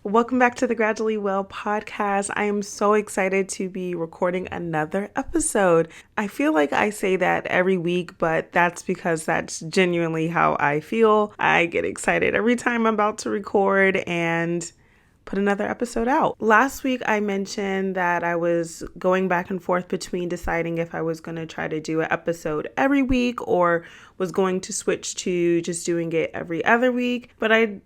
Welcome back to the Gradually Well podcast. I am so excited to be recording another episode. I feel like I say that every week, but that's because that's genuinely how I feel. I get excited every time I'm about to record and put another episode out. Last week, I mentioned that I was going back and forth between deciding if I was going to try to do an episode every week or was going to switch to just doing it every other week. But I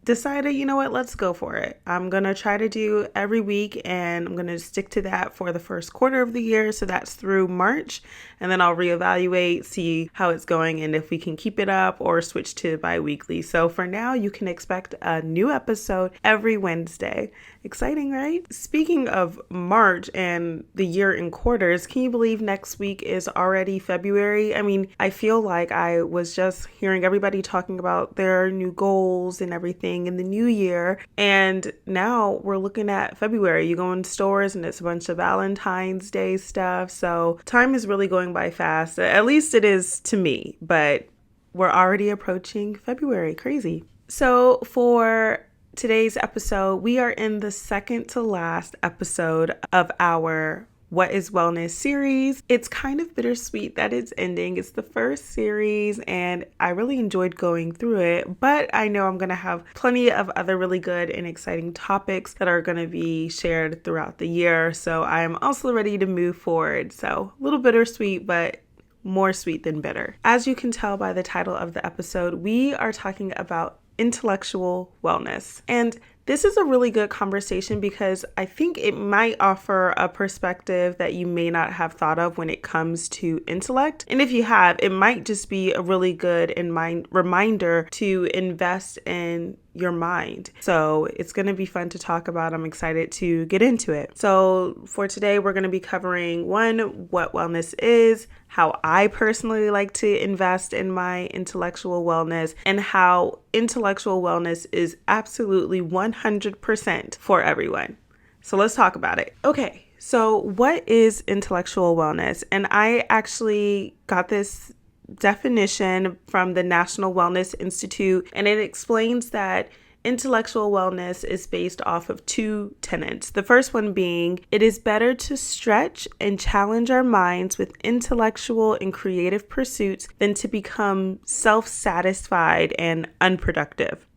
decided, you know what, let's go for it. I'm going to try to do every week and I'm going to stick to that for the first quarter of the year. So that's through March. And then I'll reevaluate, see how it's going and if we can keep it up or switch to bi-weekly. So for now, you can expect a new episode every Wednesday. Exciting, right? Speaking of March and the year in quarters, can you believe next week is already February? I mean, I feel like I was just hearing everybody talking about their new goals and everything in the new year. And now we're looking at February. You go in stores and it's a bunch of Valentine's Day stuff. So time is really going by fast. At least it is to me, but we're already approaching February. Crazy. So for today's episode, we are in the second to last episode of our What is Wellness series. It's kind of bittersweet that it's ending. It's the first series and I really enjoyed going through it, but I know I'm going to have plenty of other really good and exciting topics that are going to be shared throughout the year. So I'm also ready to move forward. So a little bittersweet, but more sweet than bitter. As you can tell by the title of the episode, we are talking about intellectual wellness. And this is a really good conversation because I think it might offer a perspective that you may not have thought of when it comes to intellect. And if you have, it might just be a really good reminder to invest in your mind. So it's going to be fun to talk about. I'm excited to get into it. So for today, we're going to be covering what wellness is, how I personally like to invest in my intellectual wellness, and how intellectual wellness is absolutely 100% for everyone. So let's talk about it. Okay, so what is intellectual wellness? And I actually got this definition from the National Wellness Institute, and it explains that intellectual wellness is based off of two tenets. The first one being, it is better to stretch and challenge our minds with intellectual and creative pursuits than to become self-satisfied and unproductive.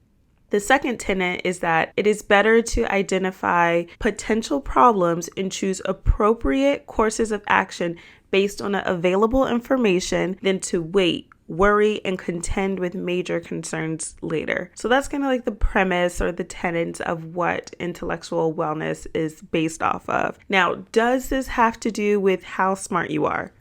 The second tenet is that it is better to identify potential problems and choose appropriate courses of action based on available information than to wait, worry, and contend with major concerns later. So that's kind of like the premise or the tenets of what intellectual wellness is based off of. Now, does this have to do with how smart you are?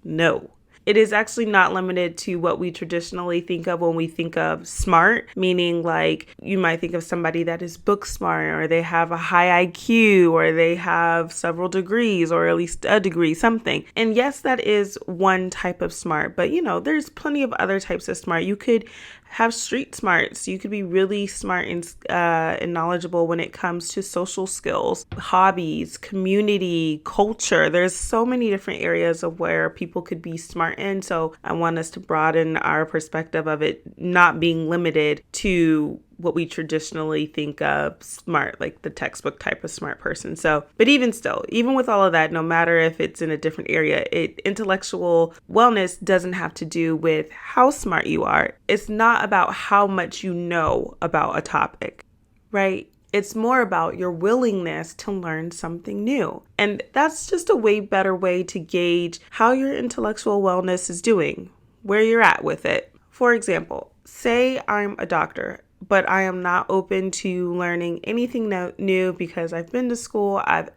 No. It is actually not limited to what we traditionally think of when we think of smart, meaning like you might think of somebody that is book smart or they have a high IQ or they have several degrees or at least a degree, something. And yes, that is one type of smart, but there's plenty of other types of smart. You could have street smarts. You could be really smart and knowledgeable when it comes to social skills, hobbies, community, culture. There's so many different areas of where people could be smart in. So I want us to broaden our perspective of it not being limited to what we traditionally think of smart, like the textbook type of smart person. So, but even still, even with all of that, no matter if it's in a different area, intellectual wellness doesn't have to do with how smart you are. It's not about how much you know about a topic, right? It's more about your willingness to learn something new. And that's just a way better way to gauge how your intellectual wellness is doing, where you're at with it. For example, say I'm a doctor, but I am not open to learning anything new because I've been to school, I've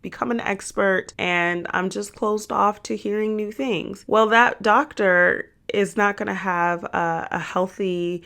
become an expert, and I'm just closed off to hearing new things. Well, that doctor is not going to have a healthy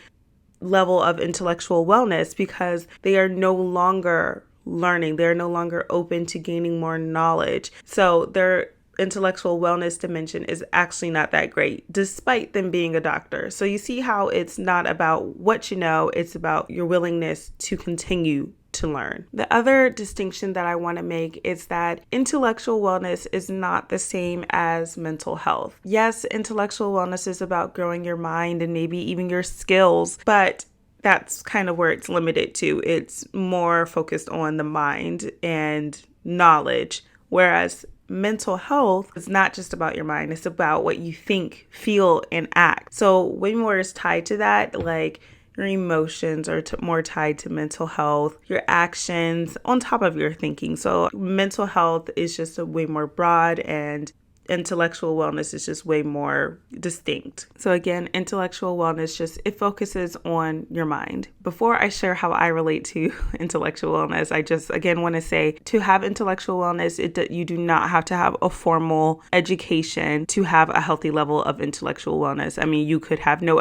level of intellectual wellness because they are no longer learning. They're no longer open to gaining more knowledge. So their intellectual wellness dimension is actually not that great, despite them being a doctor. So you see how it's not about what you know, it's about your willingness to continue to learn. The other distinction that I want to make is that intellectual wellness is not the same as mental health. Yes, intellectual wellness is about growing your mind and maybe even your skills, but that's kind of where it's limited to. It's more focused on the mind and knowledge, whereas mental health is not just about your mind. It's about what you think, feel, and act. So way more is tied to that, like your emotions are more tied to mental health, your actions on top of your thinking. So mental health is just a way more broad, and intellectual wellness is just way more distinct. So again, intellectual wellness it focuses on your mind. Before I share how I relate to intellectual wellness, I just again want to say, to have intellectual wellness, you do not have to have a formal education to have a healthy level of intellectual wellness. I mean, you could have no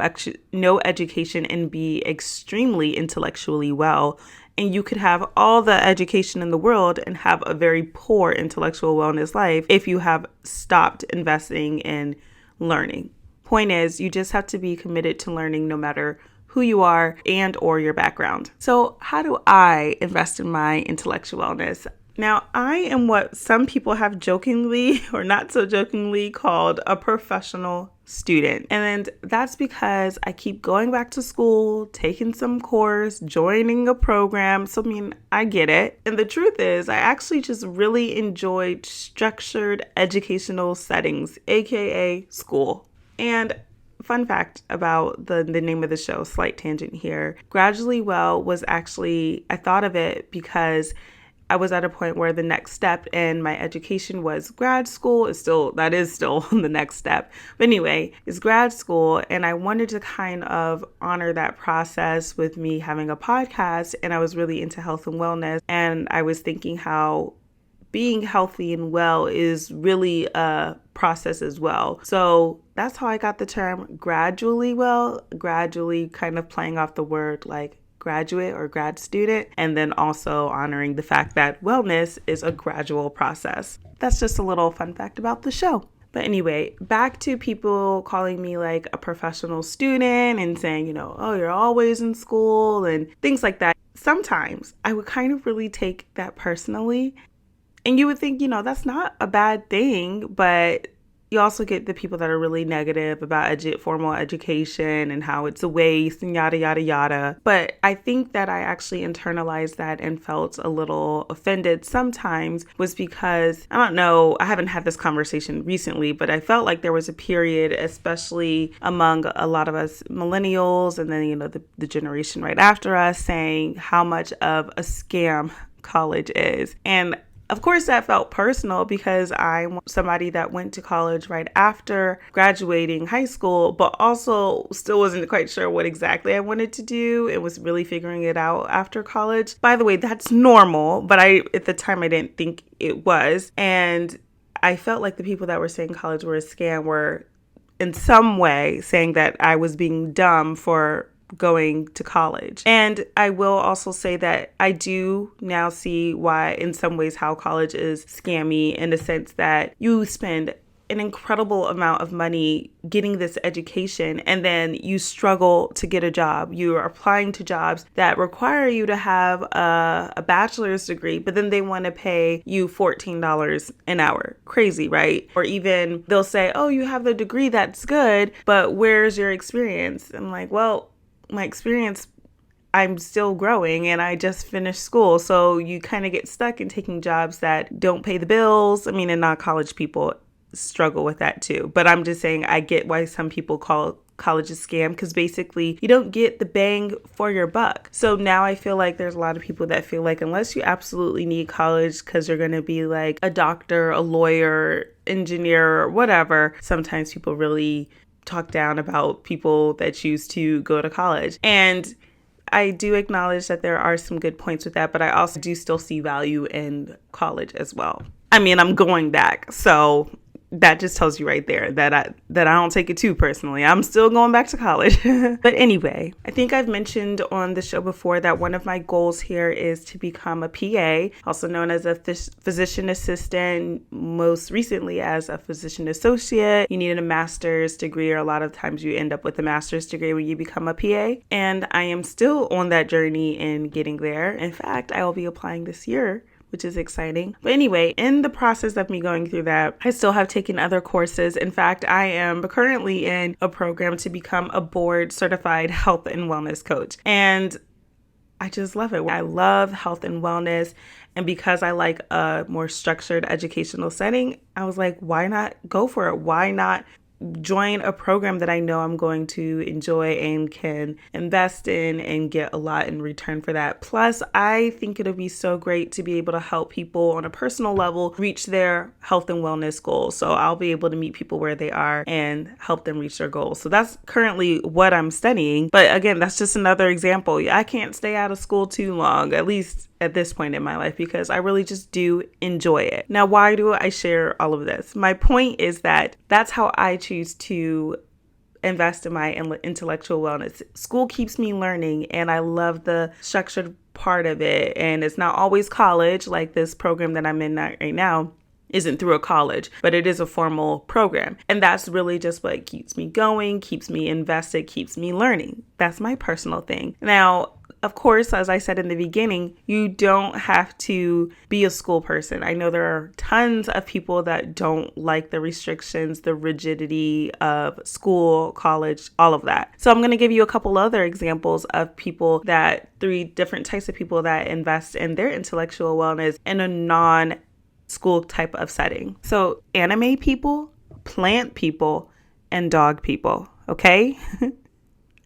education and be extremely intellectually well. And you could have all the education in the world and have a very poor intellectual wellness life if you have stopped investing in learning. Point is, you just have to be committed to learning no matter who you are and or your background. So how do I invest in my intellectual wellness? Now, I am what some people have jokingly or not so jokingly called a professional student. And that's because I keep going back to school, taking some course, joining a program. So, I get it. And the truth is, I actually just really enjoyed structured educational settings, aka school. And fun fact about the name of the show, slight tangent here, Gradually Well was actually, I thought of it because I was at a point where the next step in my education was grad school. That is still the next step. But anyway, it's grad school. And I wanted to kind of honor that process with me having a podcast. And I was really into health and wellness. And I was thinking how being healthy and well is really a process as well. So that's how I got the term gradually well, gradually kind of playing off the word like graduate or grad student, and then also honoring the fact that wellness is a gradual process. That's just a little fun fact about the show. But anyway, back to people calling me like a professional student and saying, oh, you're always in school and things like that. Sometimes I would kind of really take that personally. And you would think, that's not a bad thing, but you also get the people that are really negative about formal education and how it's a waste and yada, yada, yada. But I think that I actually internalized that and felt a little offended sometimes was because, I don't know, I haven't had this conversation recently, but I felt like there was a period, especially among a lot of us millennials and then, the generation right after us, saying how much of a scam college is. And of course, that felt personal because I'm somebody that went to college right after graduating high school, but also still wasn't quite sure what exactly I wanted to do. It was really figuring it out after college. By the way, that's normal, but at the time I didn't think it was. And I felt like the people that were saying college were a scam were in some way saying that I was being dumb for going to college. And I will also say that I do now see why, in some ways, how college is scammy in the sense that you spend an incredible amount of money getting this education and then you struggle to get a job. You are applying to jobs that require you to have a bachelor's degree, but then they want to pay you $14 an hour. Crazy, right? Or even they'll say, oh, you have the degree, that's good, but where's your experience? I'm like, well, my experience, I'm still growing and I just finished school. So you kind of get stuck in taking jobs that don't pay the bills. And non-college people struggle with that too. But I'm just saying I get why some people call college a scam because basically you don't get the bang for your buck. So now I feel like there's a lot of people that feel like unless you absolutely need college because you're going to be like a doctor, a lawyer, engineer, or whatever, sometimes people really talk down about people that choose to go to college. And I do acknowledge that there are some good points with that, but I also do still see value in college as well. I'm going back. So that just tells you right there that I don't take it too personally. I'm still going back to college. But anyway, I think I've mentioned on the show before that one of my goals here is to become a PA, also known as a physician assistant, most recently as a physician associate. You need a master's degree, or a lot of times you end up with a master's degree when you become a PA. And I am still on that journey in getting there. In fact, I will be applying this year, which is exciting. But anyway, in the process of me going through that, I still have taken other courses. In fact, I am currently in a program to become a board certified health and wellness coach. And I just love it. I love health and wellness. And because I like a more structured educational setting, I was like, why not go for it? Why not join a program that I know I'm going to enjoy and can invest in and get a lot in return for that. Plus, I think it'll be so great to be able to help people on a personal level reach their health and wellness goals. So I'll be able to meet people where they are and help them reach their goals. So that's currently what I'm studying. But again, that's just another example. I can't stay out of school too long, at least at this point in my life, because I really just do enjoy it. Now, why do I share all of this? My point is that that's how I choose to invest in my intellectual wellness. School keeps me learning, and I love the structured part of it. And it's not always college, like this program that I'm in right now isn't through a college, but it is a formal program. And that's really just what keeps me going, keeps me invested, keeps me learning. That's my personal thing. Now, of course, as I said in the beginning, you don't have to be a school person. I know there are tons of people that don't like the restrictions, the rigidity of school, college, all of that. So I'm going to give you a couple other examples of three different types of people that invest in their intellectual wellness in a non-school type of setting. So anime people, plant people, and dog people. Okay?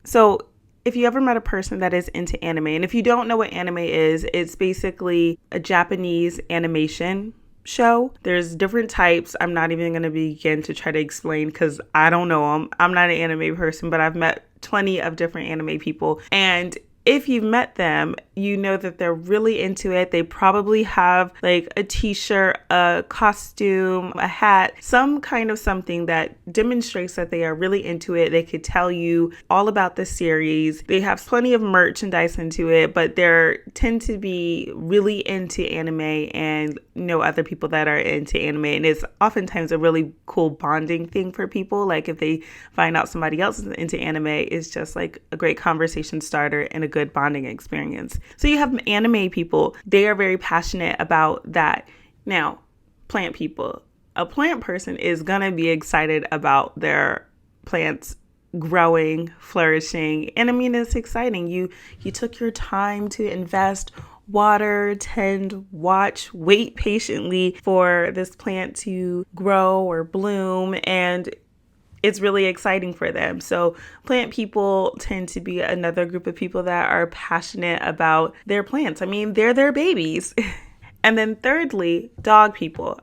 So if you ever met a person that is into anime, and if you don't know what anime is, it's basically a Japanese animation show. There's different types. I'm not even going to begin to try to explain because I don't know them. I'm not an anime person, but I've met plenty of different anime people. And if you've met them, you know that they're really into it. They probably have like a t-shirt, a costume, a hat, some kind of something that demonstrates that they are really into it. They could tell you all about the series. They have plenty of merchandise into it, but they tend to be really into anime and know other people that are into anime. And it's oftentimes a really cool bonding thing for people. Like if they find out somebody else is into anime, it's just like a great conversation starter and a good bonding experience. So you have anime people. They are very passionate about that. Now, plant people. A plant person is going to be excited about their plants growing, flourishing. And I mean, it's exciting. You took your time to invest, water, tend, watch, wait patiently for this plant to grow or bloom, and it's really exciting for them. So plant people tend to be another group of people that are passionate about their plants. I mean, they're their babies. And then thirdly, dog people.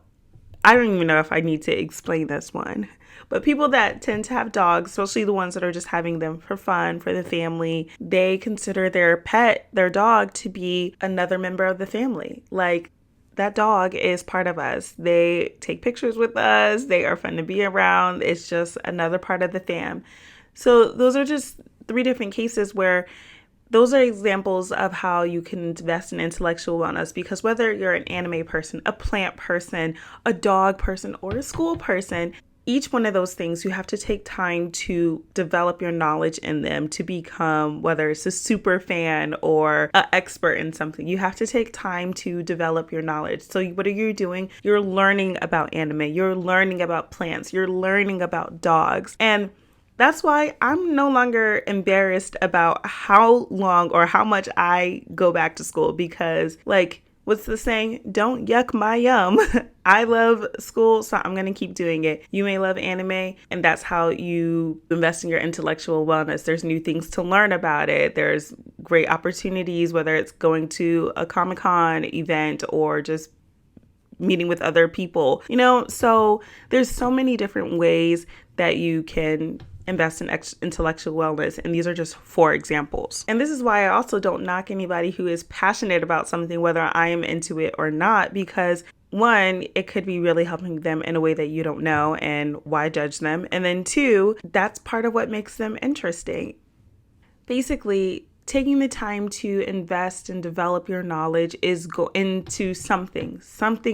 I don't even know if I need to explain this one, but people that tend to have dogs, especially the ones that are just having them for fun, for the family, they consider their pet, their dog, to be another member of the family. Like, that dog is part of us. They take pictures with us. They are fun to be around. It's just another part of the fam. So those are just three different cases where those are examples of how you can invest in intellectual wellness, because whether you're an anime person, a plant person, a dog person, or a school person, each one of those things, you have to take time to develop your knowledge in them to become, whether it's a super fan or an expert in something, you have to take time to develop your knowledge. So what are you doing? You're learning about anime. You're learning about plants. You're learning about dogs. And that's why I'm no longer embarrassed about how long or how much I go back to school, because what's the saying? Don't yuck my yum. I love school, so I'm going to keep doing it. You may love anime, and that's how you invest in your intellectual wellness. There's new things to learn about it. There's great opportunities, whether it's going to a Comic-Con event or just meeting with other people, so there's so many different ways that you can invest in intellectual wellness. And these are just 4 examples. And this is why I also don't knock anybody who is passionate about something, whether I am into it or not, because 1, it could be really helping them in a way that you don't know, and why judge them? And then 2, that's part of what makes them interesting. Basically, taking the time to invest and develop your knowledge is go into something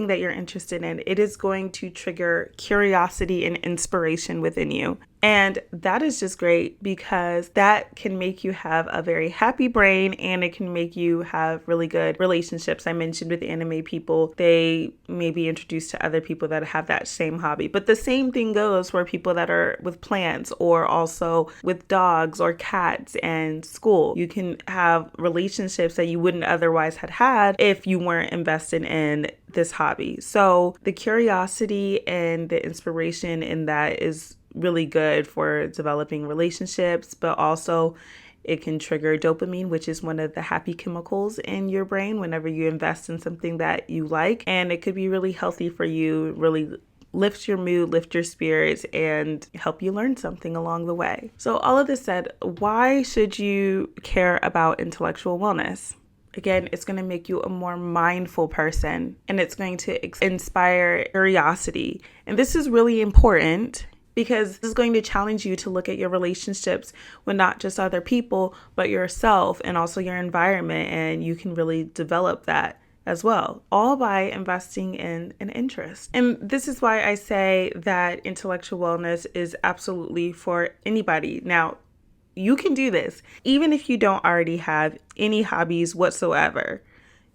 that you're interested in. It is going to trigger curiosity and inspiration within you. And that is just great because that can make you have a very happy brain and it can make you have really good relationships. I mentioned with anime people, they may be introduced to other people that have that same hobby. But the same thing goes for people that are with plants or also with dogs or cats and school. You can have relationships that you wouldn't otherwise have had if you weren't invested in this hobby. So the curiosity and the inspiration in that is really good for developing relationships, but also it can trigger dopamine, which is one of the happy chemicals in your brain whenever you invest in something that you like. And it could be really healthy for you, really lift your mood, lift your spirits, and help you learn something along the way. So all of this said, why should you care about intellectual wellness? Again, it's going to make you a more mindful person and it's going to inspire curiosity. And this is really important because this is going to challenge you to look at your relationships with not just other people, but yourself and also your environment. And you can really develop that as well, all by investing in an interest. And this is why I say that intellectual wellness is absolutely for anybody. Now, you can do this even if you don't already have any hobbies whatsoever.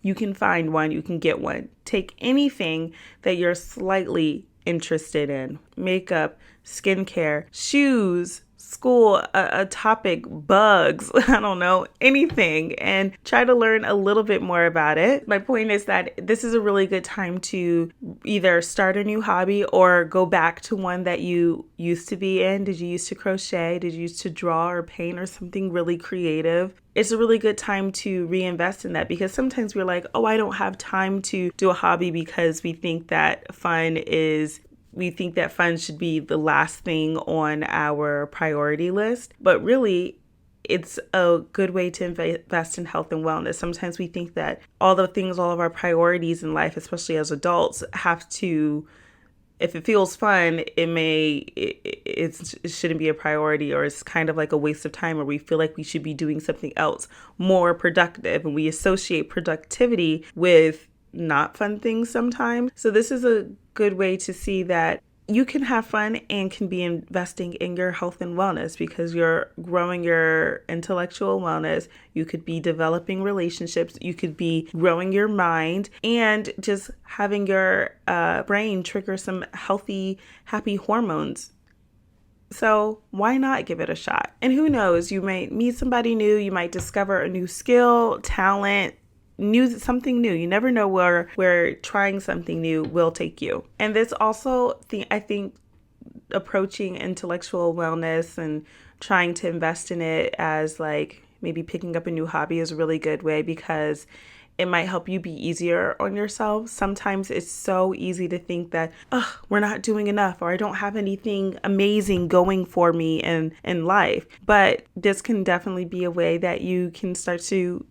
You can find one, you can get one. Take anything that you're slightly interested in: makeup, skincare, shoes, school, a topic, bugs, I don't know, anything, and try to learn a little bit more about it. My point is that this is a really good time to either start a new hobby or go back to one that you used to be in. Did you used to crochet? Did you used to draw or paint or something really creative? It's a really good time to reinvest in that because sometimes we're like, oh, I don't have time to do a hobby because we think that fun should be the last thing on our priority list. But really, it's a good way to invest in health and wellness. Sometimes we think that all of our priorities in life, especially as adults, have to, if it feels fun, it shouldn't be a priority, or it's kind of like a waste of time, or we feel like we should be doing something else more productive. And we associate productivity with not fun things sometimes. So this is a good way to see that you can have fun and can be investing in your health and wellness because you're growing your intellectual wellness. You could be developing relationships. You could be growing your mind and just having your brain trigger some healthy, happy hormones. So why not give it a shot? And who knows, you might meet somebody new. You might discover a new skill, talent, something new. You never know where trying something new will take you. And this also, I think, approaching intellectual wellness and trying to invest in it as like maybe picking up a new hobby is a really good way because it might help you be easier on yourself. Sometimes it's so easy to think that, we're not doing enough, or I don't have anything amazing going for me in life. But this can definitely be a way that you can start to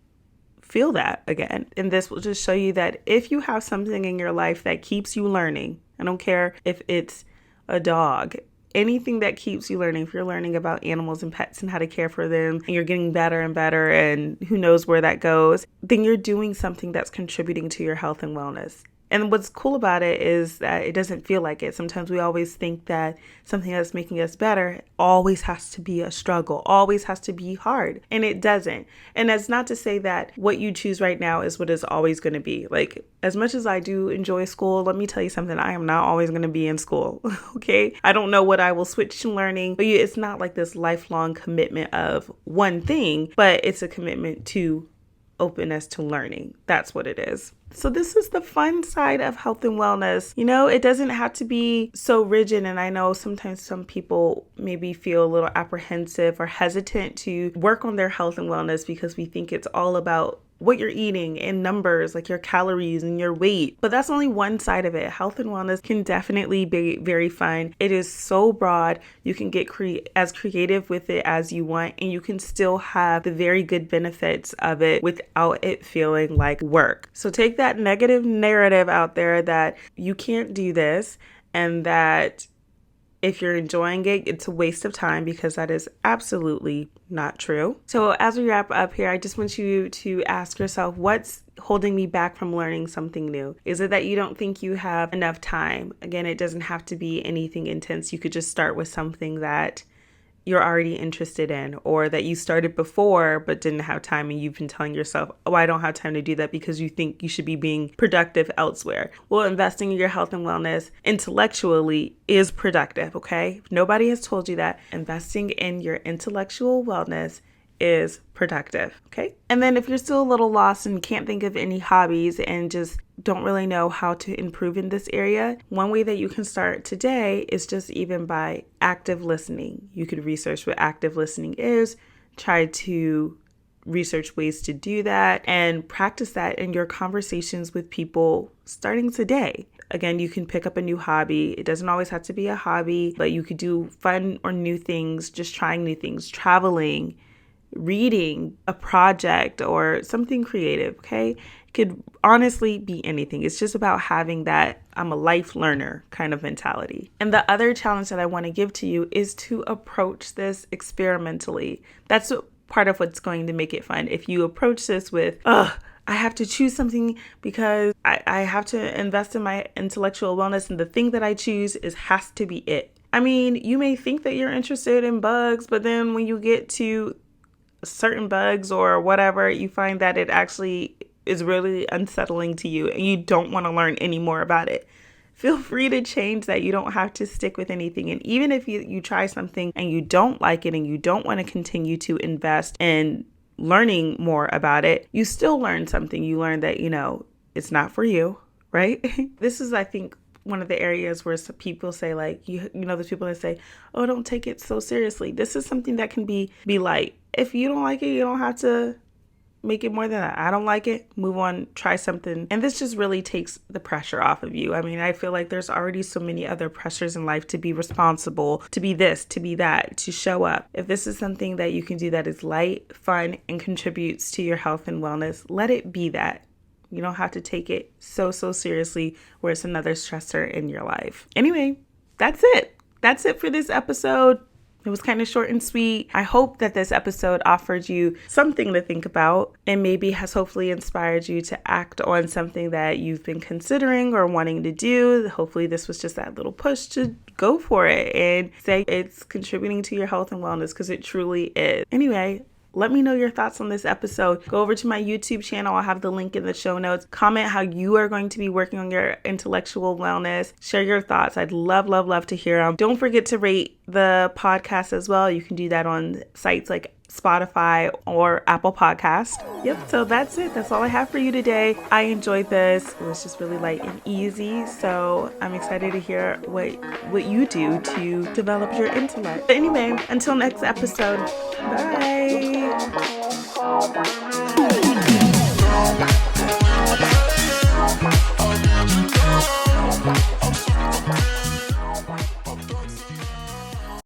feel that again. And this will just show you that if you have something in your life that keeps you learning, I don't care if it's a dog, anything that keeps you learning, if you're learning about animals and pets and how to care for them, and you're getting better and better, and who knows where that goes, then you're doing something that's contributing to your health and wellness. And what's cool about it is that it doesn't feel like it. Sometimes we always think that something that's making us better always has to be a struggle, always has to be hard. And it doesn't. And that's not to say that what you choose right now is what is always going to be. Like, as much as I do enjoy school, let me tell you something. I am not always going to be in school. Okay. I don't know what I will switch to learning, but it's not like this lifelong commitment of one thing, but it's a commitment to openness to learning. That's what it is. So this is the fun side of health and wellness. It doesn't have to be so rigid. And I know sometimes some people maybe feel a little apprehensive or hesitant to work on their health and wellness because we think it's all about what you're eating and numbers, like your calories and your weight. But that's only one side of it. Health and wellness can definitely be very fun. It is so broad. You can get as creative with it as you want, and you can still have the very good benefits of it without it feeling like work. So take that negative narrative out there that you can't do this and that if you're enjoying it, it's a waste of time, because that is absolutely not true. So as we wrap up here, I just want you to ask yourself, what's holding me back from learning something new? Is it that you don't think you have enough time? Again, it doesn't have to be anything intense. You could just start with something that you're already interested in, or that you started before but didn't have time, and you've been telling yourself, oh, I don't have time to do that, because you think you should be being productive elsewhere. Well, investing in your health and wellness intellectually is productive, okay? Nobody has told you that. Investing in your intellectual wellness is productive, okay? And then if you're still a little lost and can't think of any hobbies and just don't really know how to improve in this area, one way that you can start today is just even by active listening. You could research what active listening is, try to research ways to do that, and practice that in your conversations with people starting today. Again, you can pick up a new hobby. It doesn't always have to be a hobby, but you could do fun or new things, just trying new things, traveling, reading, a project, or something creative, okay? It could honestly be anything. It's just about having that I'm a life learner kind of mentality. And the other challenge that I want to give to you is to approach this experimentally. That's part of what's going to make it fun. If you approach this with, I have to choose something because I have to invest in my intellectual wellness, and the thing that I choose has to be it. I mean, you may think that you're interested in bugs, but then when you get to certain bugs or whatever, you find that it actually is really unsettling to you and you don't want to learn any more about it. Feel free to change that. You don't have to stick with anything. And even if you try something and you don't like it and you don't want to continue to invest in learning more about it, you still learn something. You learn that, it's not for you, right? This is, I think, one of the areas where some people say, like, there's people that say, oh, don't take it so seriously. This is something that can be light. If you don't like it, you don't have to make it more than that. I don't like it. Move on, try something. And this just really takes the pressure off of you. I mean, I feel like there's already so many other pressures in life to be responsible, to be this, to be that, to show up. If this is something that you can do that is light, fun, and contributes to your health and wellness, let it be that. You don't have to take it so seriously where it's another stressor in your life. Anyway, that's it. That's it for this episode. It was kind of short and sweet. I hope that this episode offered you something to think about and maybe has hopefully inspired you to act on something that you've been considering or wanting to do. Hopefully this was just that little push to go for it and say it's contributing to your health and wellness, because it truly is. Anyway, let me know your thoughts on this episode. Go over to my YouTube channel. I'll have the link in the show notes. Comment how you are going to be working on your intellectual wellness. Share your thoughts. I'd love to hear them. Don't forget to rate the podcast as well. You can do that on sites like Spotify or Apple Podcast. Yep, so that's it. That's all I have for you today. I enjoyed this. It was just really light and easy. So I'm excited to hear what you do to develop your intellect. But anyway, until next episode, bye.